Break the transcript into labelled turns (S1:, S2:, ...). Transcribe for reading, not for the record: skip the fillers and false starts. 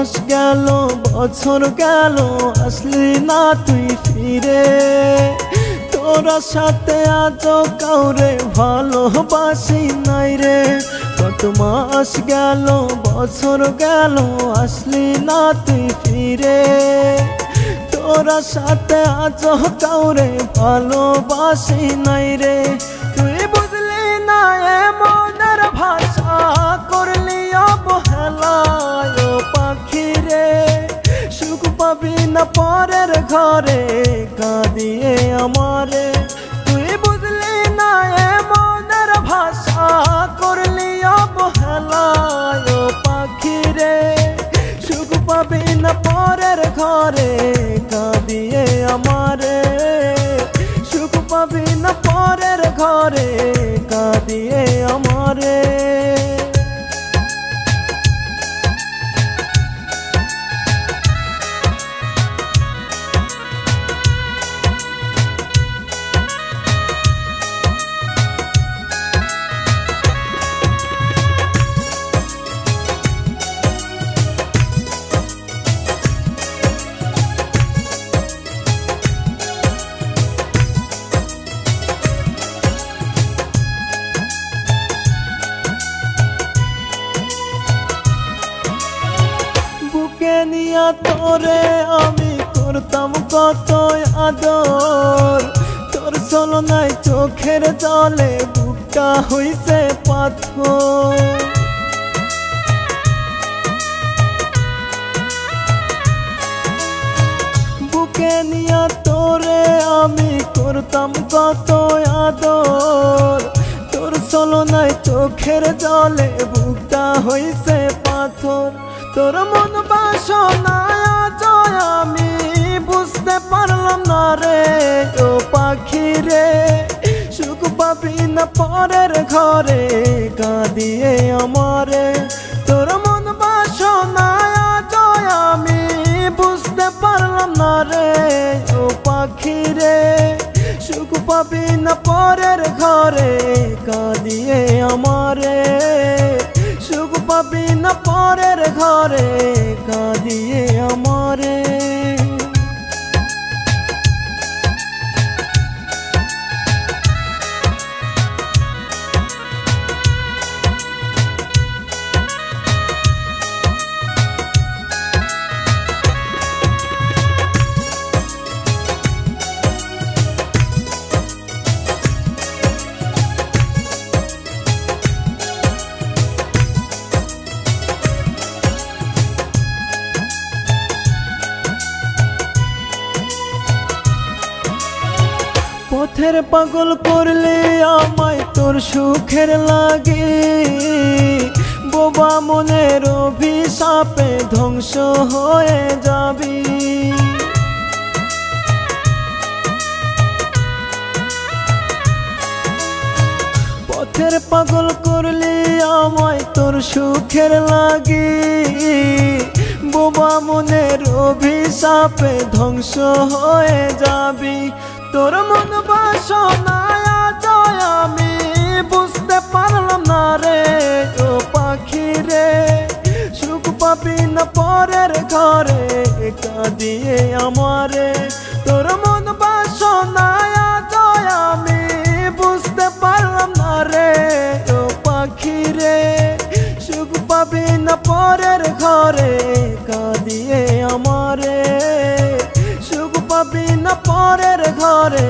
S1: মাস গেল বছর গেল আসলি না তুই ফিরে, তোরা সাথে আজও কাউরে ভালোবাসি নাই রে। কত মাস গেল বছর গেল আসলি না তুই ফিরে, তোরা সাথে আজও কাউরে ভালোবাসি নাই রে। তুই বুঝলি না এ মনের ভাষা, করলি অবহেলা ও পাখি রে। সুখ পাবি না পরের ঘরে কাঁদিয়ে আমারে। তুই বুঝলি না এ মনের ভাষা, করলি অবহেলা ও পাখি রে। সুখ পাবি না পরের ঘরে কাঁদিয়ে আমারে। সুখ পাবি না পরের ঘরে কাঁদিয়ে আমারে। বুকে নিয়া তোরে আমি করতাম কত আদর, তোর চলনায় চোখের জলে বুকটা হইছে পাথর। বুকে নিয়া তোরে আমি করতাম কত আদর, তোর চলনায় চোখের জলে বুকটা হইছে পাথর। তোর মন বাসনায় জয় আমি বুঝতে পারলাম না রে ও পাখি রে। সুখ পাবি না পরের ঘরে কাঁদিয়ে আমারে। তোর মন বাসনায় জয় আমি বুঝতে পারলাম না রে ও পাখি রে। সুখ পাবি না পরের ঘরে কাঁদিয়ে আমারে। সুখ পাবি না পরের ঘরে কাঁদিয়ে আমারে। পথের পাগল করলে আমায় তোর সুখের লাগে, বোবা মনের অভিশাপে ধ্বংস হয়ে যাবি। পথের পাগল করলে আমায় তোর সুখের লাগে, বোবা মনের অভিশাপে ধ্বংস হয়ে যাবি। তোর মন বাসনায় জয় আমি বুঝতে পারলাম না রে ও পাখি রে। সুখ পাবি না পরের ঘরে কাঁদিয়ে আমারে। তোর মন বাসনায় জয় আমি বুঝতে পারলাম না রে ও পাখি রে। সুখ পাবি না পরের ঘরে কাঁদিয়ে আমারে। সুখ পাবি না পরের ঘরে